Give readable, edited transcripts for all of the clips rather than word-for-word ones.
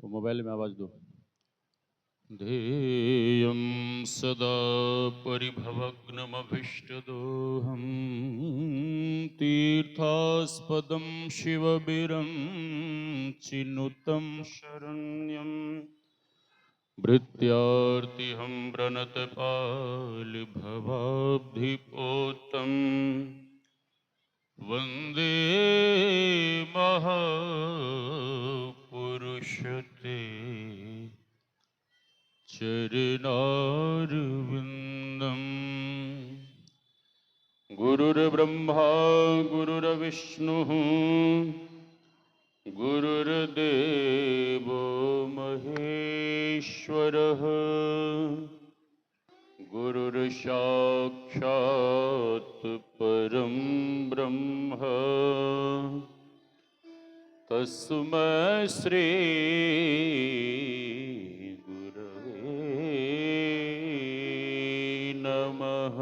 वो मोबाइल में आवाज दो। ध्येयं सदा परिभवग्नमभीष्टदोहं तीर्थास्पदं शिवबिरं चिनुतं शरण्यं भृत्यार्तिहं प्रणतपालिभवाब्धिपोतं वन्दे महापुरुषते चरणारविन्दम्। गुरुर्ब्रह्मा गुरुर्विष्णुः गुरुर्देवो महेश्वरः गुरुर्साक्षात् परं ब्रह्म तस्मै श्री नमः।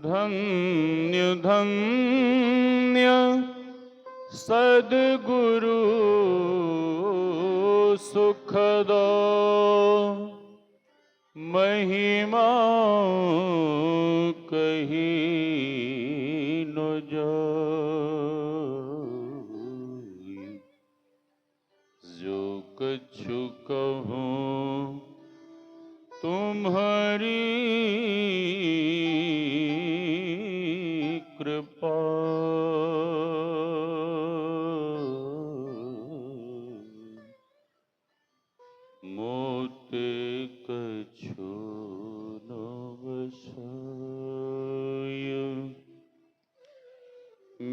धन्य धन्य सद्गुरु सुखदो महिमा कही न जाय। जो कछु कहूँ तुम्हारी कृपा, मोते कछु न बसाय।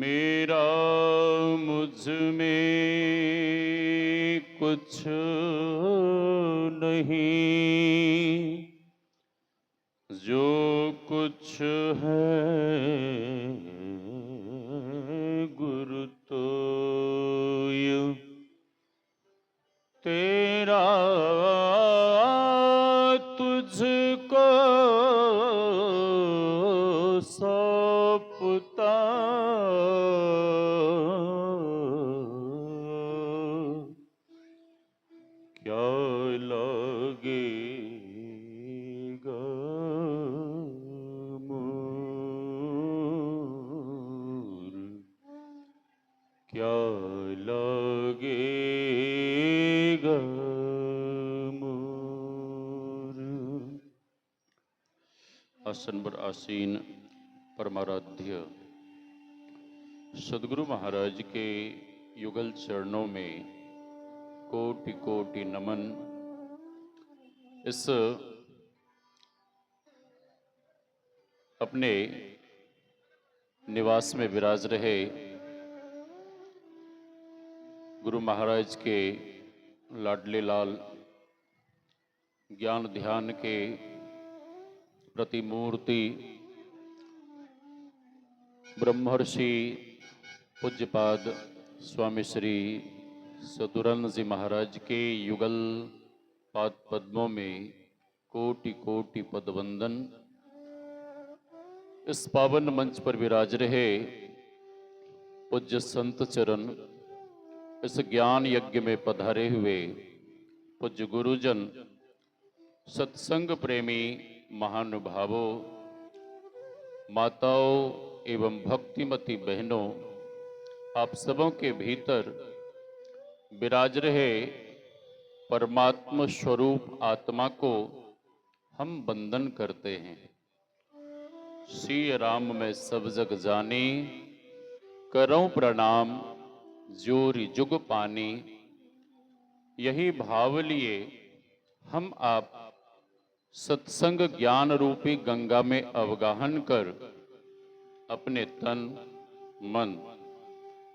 मेरा मुझ में कुछ नहीं, जो कुछ है गुरु तोय। तेरा तुझको सौंपता क्या लगेगा मोर, क्या लगेगा मोर। आसन पर आसीन परमाराध्य सदगुरु महाराज के युगल चरणों में कोटि कोटि नमन। इस अपने निवास में विराज रहे गुरु महाराज के लाडले लाल ज्ञान ध्यान के प्रतिमूर्ति ब्रह्मर्षि पूज्यपाद स्वामी श्री सदुरानंद जी महाराज के युगल पाद पद्मों में कोटि कोटि पदवंदन। इस पावन मंच पर विराज रहे पूज्य संत चरण, इस ज्ञान यज्ञ में पधारे हुए पूज्य गुरुजन, सत्संग प्रेमी महानुभावों, माताओं एवं भक्तिमती बहनों, आप सबों के भीतर विराज रहे परमात्मा स्वरूप आत्मा को हम वंदन करते हैं। श्री राम में सब जग जानी, करऊं प्रणाम जोरी जुग पानी। यही भाव लिए हम आप सत्संग ज्ञान रूपी गंगा में अवगाहन कर अपने तन मन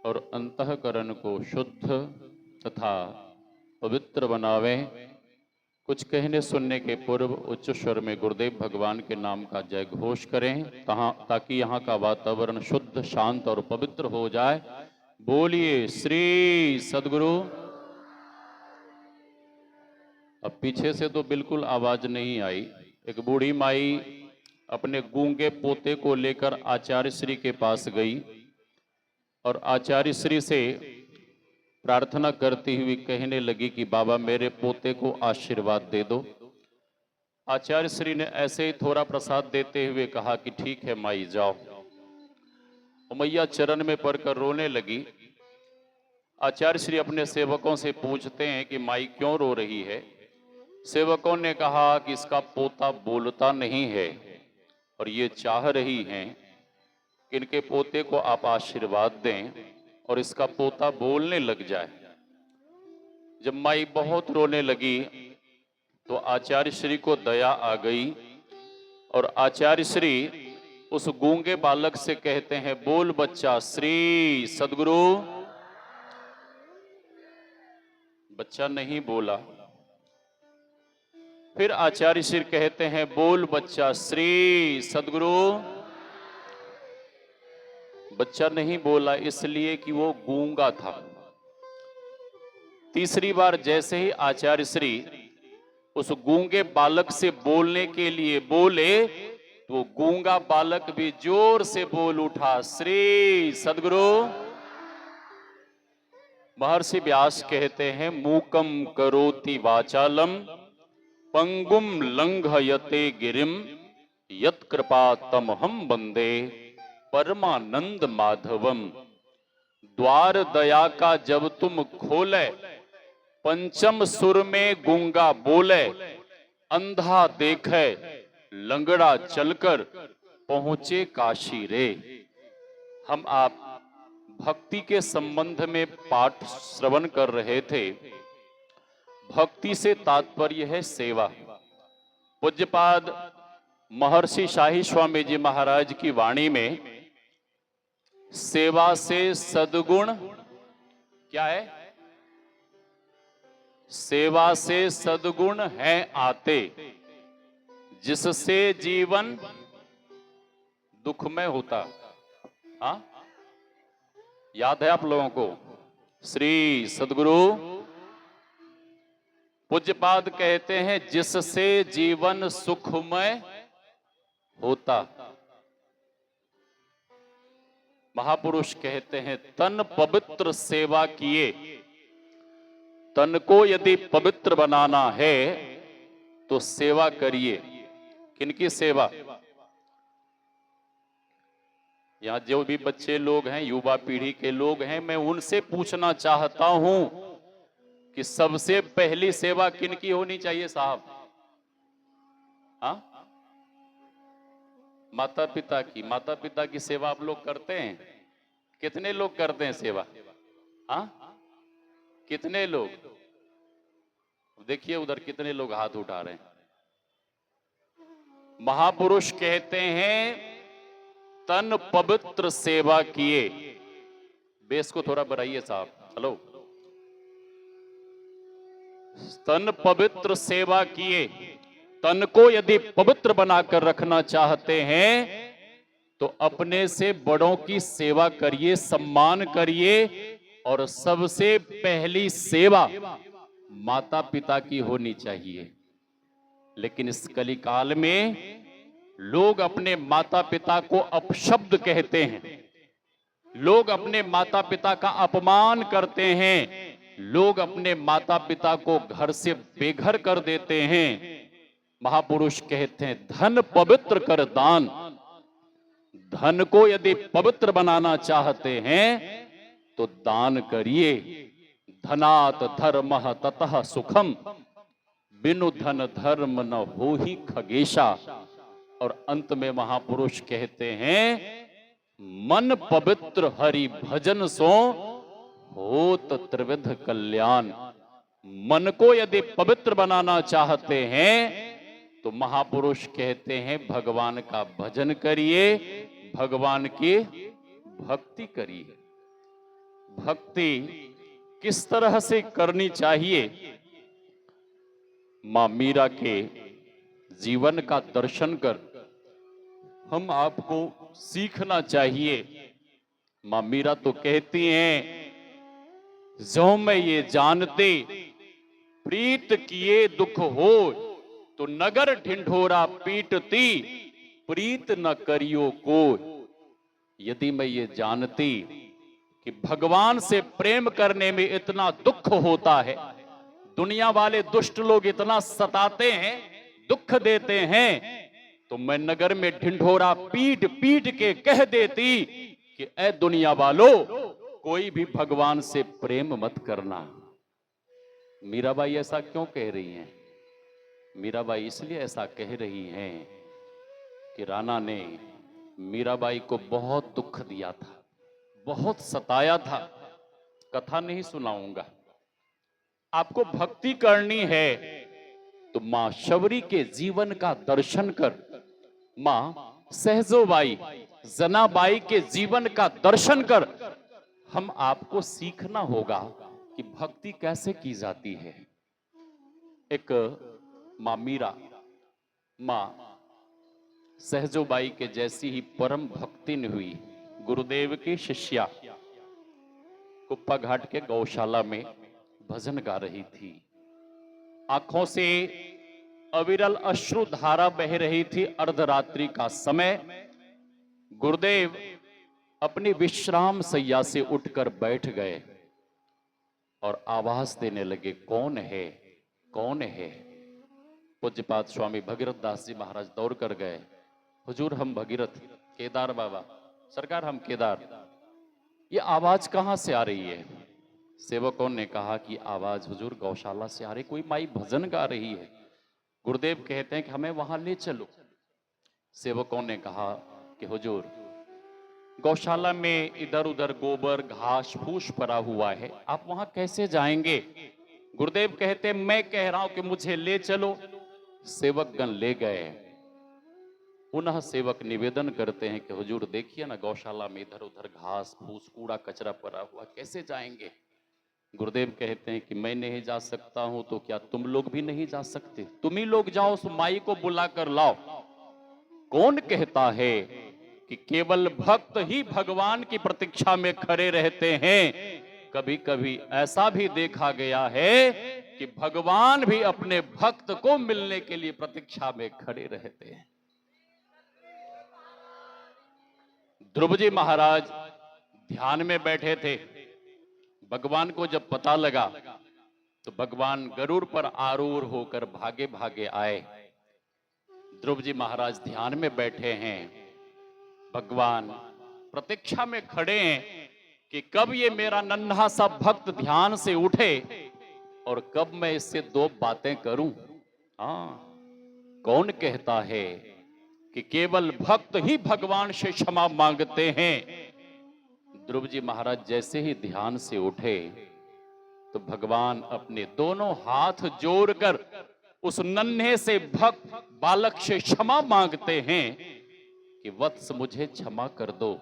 और अंतःकरण को शुद्ध तथा पवित्र बनावें। कुछ कहने सुनने के पूर्व उच्च स्वर में गुरुदेव भगवान के नाम का जय घोष करें, ताकि यहाँ का वातावरण शुद्ध, शांत और पवित्र हो जाए। बोलिए श्री सद्गुरु। अब पीछे से तो बिल्कुल आवाज नहीं आई। एक बूढ़ी माई अपने गूंगे पोते को लेकर आचार्य श्री के पास गई और आचार्य श्री से प्रार्थना करती हुई कहने लगी कि बाबा मेरे पोते को आशीर्वाद दे दो। आचार्य श्री ने ऐसे ही थोड़ा प्रसाद देते हुए कहा कि ठीक है माई जाओ। मैया चरण में पड़कर रोने लगी। आचार्य श्री अपने सेवकों से पूछते हैं कि माई क्यों रो रही है। सेवकों ने कहा कि इसका पोता बोलता नहीं है और ये चाह रही हैं कि इनके पोते को आप आशीर्वाद दें और इसका पोता बोलने लग जाए। जब माई बहुत रोने लगी तो आचार्य श्री को दया आ गई और आचार्य श्री उस गूंगे बालक से कहते हैं बोल बच्चा श्री सद्गुरु। बच्चा नहीं बोला। फिर आचार्य श्री कहते हैं बोल बच्चा श्री सद्गुरु। बच्चा नहीं बोला इसलिए कि वो गूंगा था। तीसरी बार जैसे ही आचार्य श्री उस गूंगे बालक से बोलने के लिए बोले तो गूंगा बालक भी जोर से बोल उठा श्री सद्गुरु। महर्षि व्यास कहते हैं मूकम करोति वाचालम पंगुम लंघयते गिरिम यत् कृपा तमहम वंदे परमानंद माधवम। द्वार दया का जब तुम खोले पंचम सुर में गूंगा बोले, अंधा देखे लंगड़ा चलकर पहुंचे काशी रे। हम आप भक्ति के संबंध में पाठ श्रवण कर रहे थे। भक्ति से तात्पर्य है सेवा। पूज्यपाद महर्षि शाही स्वामी जी महाराज की वाणी में सेवा से सद्गुण क्या है? सेवा से सद्गुण हैं आते, जिससे जीवन दुखमय होता। हाँ, याद है आप लोगों को? श्री सद्गुरु पूज्यपाद कहते हैं जिससे जीवन सुखमय होता। महापुरुष कहते हैं तन पवित्र सेवा किए। तन को यदि पवित्र बनाना है तो सेवा करिए। किनकी सेवा? यहां जो भी बच्चे लोग हैं, युवा पीढ़ी के लोग हैं, मैं उनसे पूछना चाहता हूं कि सबसे पहली सेवा किनकी होनी चाहिए साहब? हाँ, माता पिता की। माता पिता की सेवा आप लोग करते हैं? कितने लोग करते हैं सेवा? हाँ, कितने लोग? देखिए उधर कितने लोग हाथ उठा रहे हैं। महापुरुष कहते हैं तन पवित्र सेवा किए। बेस को थोड़ा बढ़ाइए साहब। हेलो। तन पवित्र सेवा किए। तन को यदि पवित्र बनाकर रखना चाहते हैं तो अपने से बड़ों की सेवा करिए, सम्मान करिए। और सबसे पहली सेवा माता पिता की होनी चाहिए। लेकिन इस कलिकाल में लोग अपने माता पिता को अपशब्द कहते हैं। लोग अपने माता पिता का अपमान करते हैं। लोग अपने माता पिता को घर से बेघर कर देते हैं। महापुरुष कहते हैं धन पवित्र कर दान। धन को यदि पवित्र बनाना चाहते हैं तो दान करिए। धनात धर्मः ततः सुखम, बिनु धन धर्म न होहि खगेशा। और अंत में महापुरुष कहते हैं मन पवित्र हरि भजन सो होत त्रिविध कल्याण। मन को यदि पवित्र बनाना चाहते हैं तो महापुरुष कहते हैं भगवान का भजन करिए, भगवान की भक्ति करिए। भक्ति किस तरह से करनी चाहिए? मां मीरा के जीवन का दर्शन कर हम आपको सीखना चाहिए। मां मीरा तो कहती हैं जो मैं ये जानते प्रीत किए दुख हो तो नगर ढिंढोरा पीटती, प्रीत न करियो को। यदि मैं ये जानती कि भगवान से प्रेम करने में इतना दुख होता है, दुनिया वाले दुष्ट लोग इतना सताते हैं, दुख देते हैं, तो मैं नगर में ढिंढोरा पीट पीट के कह देती कि ऐ दुनिया वालों, कोई भी भगवान से प्रेम मत करना। मीराबाई ऐसा क्यों कह रही हैं? मीराबाई इसलिए ऐसा कह रही हैं कि राणा ने मीराबाई को बहुत दुख दिया था, बहुत सताया था। कथा नहीं सुनाऊंगा। आपको भक्ति करनी है तो मां शबरी के जीवन का दर्शन कर, मां सहजोबाई जनाबाई के जीवन का दर्शन कर, हम आपको सीखना होगा कि भक्ति कैसे की जाती है। एक मां मीरा, मां सहजोबाई के जैसी ही परम भक्तिन हुई गुरुदेव की शिष्या कुप्पा घाट के गौशाला में भजन गा रही थी। आंखों से अविरल अश्रु धारा बह रही थी। अर्धरात्रि का समय। गुरुदेव अपनी विश्राम सैया से उठकर बैठ गए और आवाज देने लगे, कौन है, कौन है? पूज्यपाद स्वामी भगीरथ दास जी महाराज दौड़ कर गए, हुजूर हम भगीरथ, केदार बाबा, सरकार हम केदार, ये आवाज कहां से आ रही है? सेवकों ने कहा कि आवाज हुजूर गौशाला से आ रही, कोई माई भजन गा रही है। गुरुदेव कहते हैं कि हमें वहां ले चलो। सेवकों ने कहा कि हुजूर गौशाला में इधर उधर गोबर घास फूस पड़ा हुआ है, आप वहां कैसे जाएंगे? गुरुदेव कहते हैं मैं कह रहा हूं कि मुझे ले चलो। सेवकगण ले गए। पुनः सेवक निवेदन करते हैं कि हुजूर देखिए ना, गौशाला में इधर उधर घास फूस कूड़ा कचरा पड़ा हुआ, कैसे जाएंगे? गुरुदेव कहते हैं कि मैं नहीं जा सकता हूं तो क्या तुम लोग भी नहीं जा सकते? तुम ही लोग जाओ, उस माई को बुला कर लाओ। कौन कहता है कि केवल भक्त ही भगवान की प्रतीक्षा में खड़े रहते हैं? कभी कभी ऐसा भी देखा गया है कि भगवान भी अपने भक्त को मिलने के लिए प्रतीक्षा में खड़े रहते हैं। ध्रुव जी महाराज ध्यान में बैठे थे। भगवान को जब पता लगा तो भगवान गरुड़ पर आरूढ़ होकर भागे भागे आए। ध्रुव जी महाराज ध्यान में बैठे हैं, भगवान प्रतीक्षा में खड़े हैं कि कब ये मेरा नन्हा सा भक्त ध्यान से उठे और कब मैं इससे दो बातें करूं। कौन कहता है कि केवल भक्त ही भगवान से क्षमा मांगते हैं? ध्रुव जी महाराज जैसे ही ध्यान से उठे तो भगवान अपने दोनों हाथ जोड़कर उस नन्हे से भक्त बालक से क्षमा मांगते हैं कि वत्स मुझे क्षमा कर दो,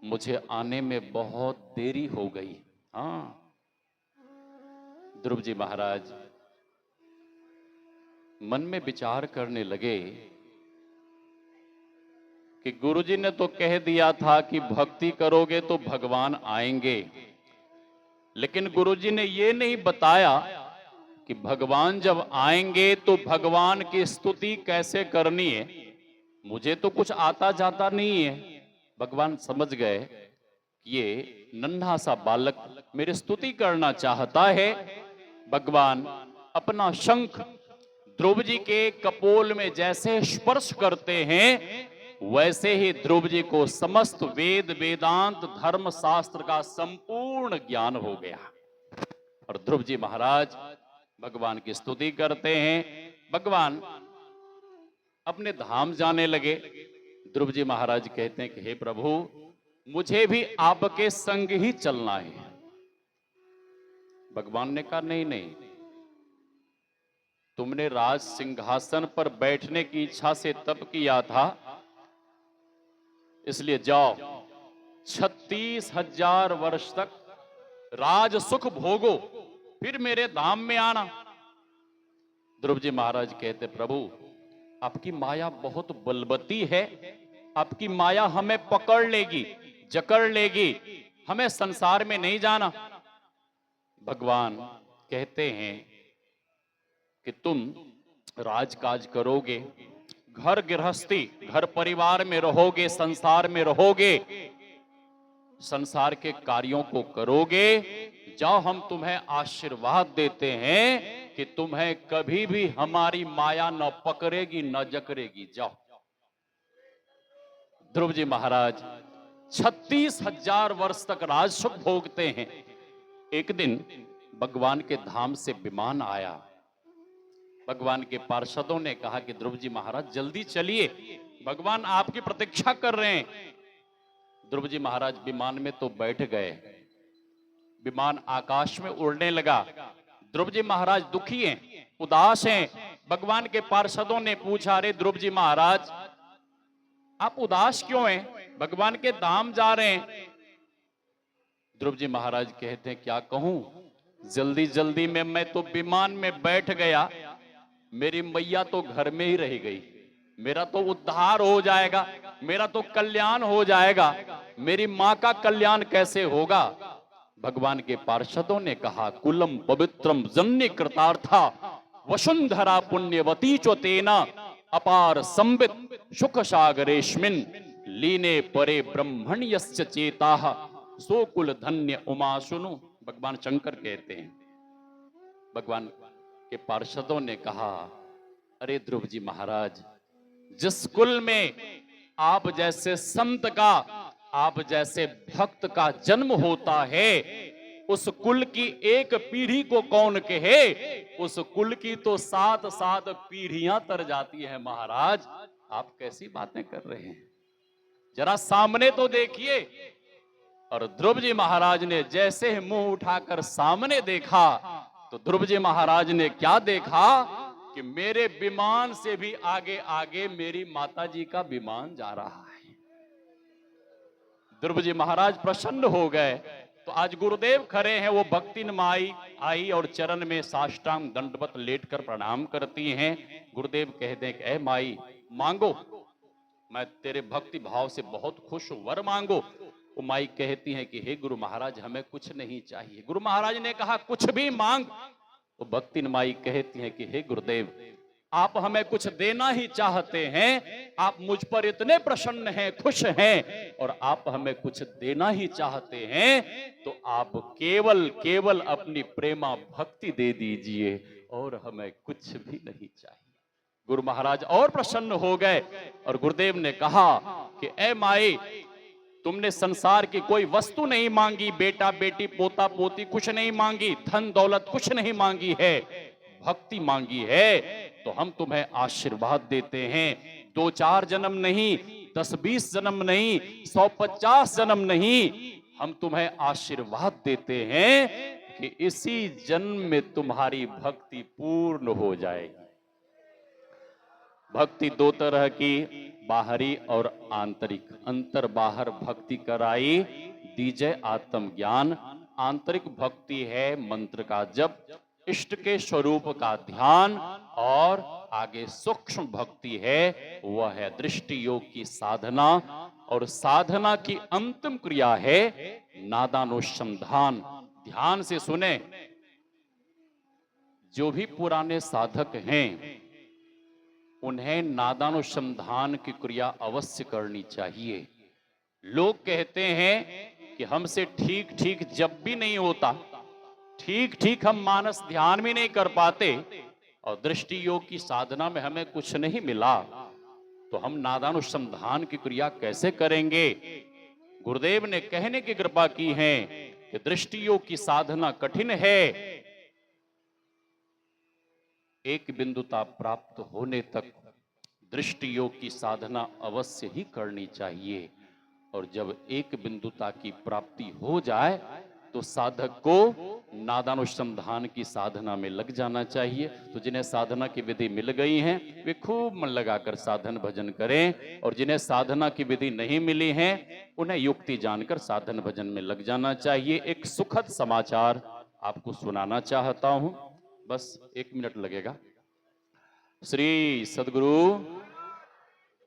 मुझे आने में बहुत देरी हो गई। ध्रुव जी महाराज मन में विचार करने लगे कि गुरुजी ने तो कह दिया था कि भक्ति करोगे तो भगवान आएंगे, लेकिन गुरुजी ने यह नहीं बताया कि भगवान जब आएंगे तो भगवान की स्तुति कैसे करनी है। मुझे तो कुछ आता जाता नहीं है। भगवान समझ गए कि ये नन्हा सा बालक मेरी स्तुति करना चाहता है। भगवान अपना शंख ध्रुव जी के कपोल में जैसे स्पर्श करते हैं, वैसे ही ध्रुव जी को समस्त वेद वेदांत धर्म शास्त्र का संपूर्ण ज्ञान हो गया और ध्रुव जी महाराज भगवान की स्तुति करते हैं। भगवान अपने धाम जाने लगे। ध्रुव जी महाराज कहते हैं कि हे प्रभु, मुझे भी आपके संग ही चलना है। भगवान ने कहा नहीं नहीं, तुमने राज सिंहासन पर बैठने की इच्छा से तप किया था, इसलिए जाओ 36,000 वर्ष तक राज सुख भोगो, फिर मेरे धाम में आना। ध्रुव जी महाराज कहते प्रभु आपकी माया बहुत बलवती है, आपकी माया हमें पकड़ लेगी, जकड़ लेगी, हमें संसार में नहीं जाना। भगवान कहते हैं कि तुम राजकाज करोगे, घर गृहस्थी घर परिवार में रहोगे, संसार में रहोगे, संसार के कार्यों को करोगे, जाओ हम तुम्हें आशीर्वाद देते हैं कि तुम्हें कभी भी हमारी माया न पकड़ेगी न जकड़ेगी, जाओ। ध्रुव जी महाराज 36,000 वर्ष तक राजसुख भोगते हैं। एक दिन भगवान के धाम से विमान आया। भगवान के पार्षदों ने कहा कि ध्रुव जी महाराज जल्दी चलिए, भगवान आपकी प्रतीक्षा कर रहे हैं। ध्रुव जी महाराज विमान में तो बैठ गए, विमान आकाश में उड़ने लगा। ध्रुव जी महाराज दुखी हैं, उदास हैं। भगवान के पार्षदों ने पूछा, अरे ध्रुव जी महाराज आप उदास क्यों हैं? भगवान के धाम जा रहे हैं। ध्रुव जी महाराज कहते हैं, क्या कहूं, जल्दी जल्दी में मैं तो विमान में बैठ गया, मेरी मैया तो घर में ही रह गई। मेरा तो उद्धार हो जाएगा, मेरा तो कल्याण हो जाएगा, मेरी मां का कल्याण कैसे होगा? भगवान के पार्षदों ने कहा, कुलम पवित्रम जन्य कृतार्था वसुंधरा पुण्यवती चोतेना अपार संबित सुख सागरेश्मिन लीने परे ब्रह्मण्यस्य चेताः सो कुल धन्य उमा सुनु। भगवान शंकर कहते हैं। भगवान के पार्षदों ने कहा, अरे ध्रुव जी महाराज, जिस कुल में आप जैसे संत का, आप जैसे भक्त का जन्म होता है, उस कुल की एक पीढ़ी को कौन कहे, उस कुल की तो 7-7 पीढ़ियां तर जाती है महाराज। आप कैसी बातें कर रहे हैं, जरा सामने तो देखिए। और ध्रुव जी महाराज ने जैसे ही मुंह उठाकर सामने देखा, तो ध्रुव जी महाराज ने क्या देखा कि मेरे विमान से भी आगे आगे मेरी माता जी का विमान जा रहा है। ध्रुव जी महाराज प्रसन्न हो गए। तो आज गुरुदेव खड़े हैं, वो भक्तिन माई आई और चरण में साष्टांग दंडवत लेटकर प्रणाम करती हैं। गुरुदेव कहते हैं कि ऐ माई मांगो, मैं तेरे भक्ति भाव से बहुत खुश हूं, वर मांगो। वो माई कहती है कि हे गुरु महाराज हमें कुछ नहीं चाहिए। गुरु महाराज ने कहा कुछ भी मांग। वो भक्तिन माई कहती है कि हे गुरुदेव आप हमें कुछ देना ही चाहते हैं, आप मुझ पर इतने प्रसन्न हैं, खुश हैं, और आप हमें कुछ देना ही चाहते हैं, तो आप केवल केवल अपनी प्रेमा भक्ति दे दीजिए और हमें कुछ भी नहीं चाहिए। गुरु महाराज और प्रसन्न हो गए और गुरुदेव ने कहा कि ऐ माई, तुमने संसार की कोई वस्तु नहीं मांगी, बेटा बेटी पोता पोती कुछ नहीं मांगी, धन दौलत कुछ नहीं मांगी है, भक्ति मांगी है। तो हम तुम्हें आशीर्वाद देते हैं, 2-4 जन्म नहीं, 10-20 जन्म नहीं, 150 जन्म नहीं, हम तुम्हें आशीर्वाद देते हैं कि इसी जन्म में तुम्हारी भक्ति पूर्ण हो जाएगी। भक्ति 2 तरह की, बाहरी और आंतरिक। अंतर बाहर भक्ति कराई दीजय आत्मज्ञान। आंतरिक भक्ति है मंत्र का जप, इष्ट के स्वरूप का ध्यान, और आगे सूक्ष्म भक्ति है वह है दृष्टि योग की साधना। और साधना की अंतिम क्रिया है नादानुसंधान। ध्यान से सुने, जो भी पुराने साधक हैं उन्हें नादानुसंधान की क्रिया अवश्य करनी चाहिए। लोग कहते हैं कि हमसे ठीक ठीक जब भी नहीं होता, ठीक ठीक हम मानस ध्यान भी नहीं कर पाते, और दृष्टि योग की साधना में हमें कुछ नहीं मिला, तो हम नादानुसंधान की क्रिया कैसे करेंगे? गुरुदेव ने कहने की कृपा की है कि दृष्टि योग की साधना कठिन है, एक बिंदुता प्राप्त होने तक दृष्टि योग की साधना अवश्य ही करनी चाहिए। और जब एक बिंदुता की प्राप्ति हो जाए तो साधक को नादानुसंधान की साधना में लग जाना चाहिए। तो जिन्हें साधना की विधि मिल गई है वे खूब मन लगाकर साधन भजन करें, और जिन्हें साधना की विधि नहीं मिली है उन्हें युक्ति जानकर साधन भजन में लग जाना चाहिए। एक सुखद समाचार आपको सुनाना चाहता हूं, बस 1 मिनट लगेगा। श्री सदगुरु,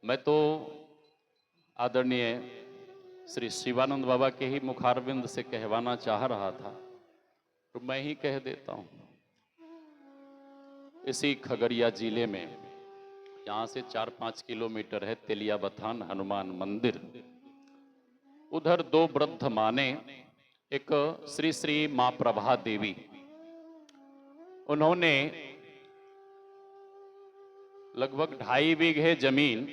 मैं तो आदरणीय श्री शिवानंद बाबा के ही मुखारविंद से कहवाना चाह रहा था, तो मैं ही कह देता हूं। इसी खगड़िया जिले में, यहां से 4-5 किलोमीटर है तेलिया बथान हनुमान मंदिर। उधर दो वृद्ध माने, एक श्री श्री मां प्रभा देवी, उन्होंने लगभग 2.5 बीघे जमीन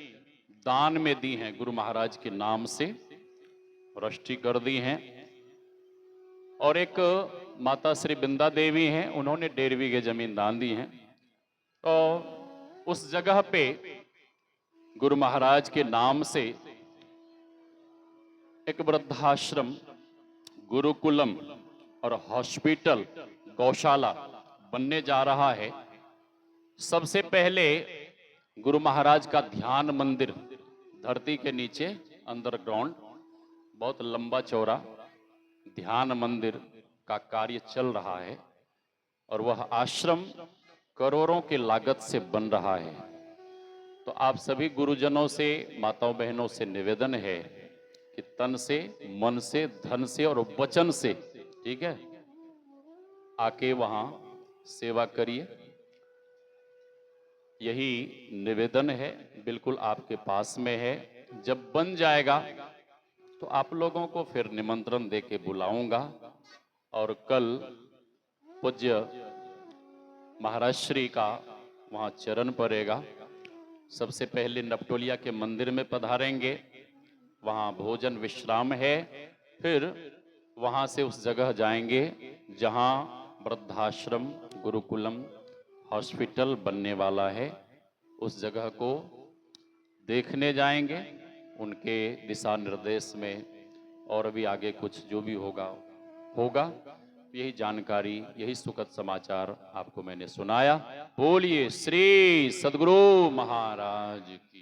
दान में दी हैं, गुरु महाराज के नाम से रजिस्ट्री कर दी हैं। और एक माता श्री बिंदा देवी हैं, उन्होंने 1.5 बीघे जमीन दान दी हैं। तो उस जगह पे गुरु महाराज के नाम से एक वृद्धाश्रम, गुरुकुलम और हॉस्पिटल, गौशाला बनने जा रहा है। सबसे पहले गुरु महाराज का ध्यान मंदिर धरती के नीचे अंडरग्राउंड, बहुत लंबा चौड़ा ध्यान मंदिर का कार्य चल रहा है और वह आश्रम करोड़ों की लागत से बन रहा है। तो आप सभी गुरुजनों से, माताओं बहनों से निवेदन है कि तन से, मन से, धन से और वचन से, ठीक है, आके वहां सेवा करिए। यही निवेदन है, बिल्कुल आपके पास में है। जब बन जाएगा तो आप लोगों को फिर निमंत्रण देके बुलाऊंगा। और कल पूज्य महाराज श्री का वहां चरण पड़ेगा। सबसे पहले नपटोलिया के मंदिर में पधारेंगे, वहां भोजन विश्राम है। फिर वहां से उस जगह जाएंगे जहां वृद्धाश्रम, गुरुकुलम, हॉस्पिटल बनने वाला है। उस जगह को देखने जाएंगे, उनके दिशा निर्देश में और भी आगे कुछ जो भी होगा। यही जानकारी, यही सुखद समाचार आपको मैंने सुनाया। बोलिए श्री सद्गुरु महाराज की।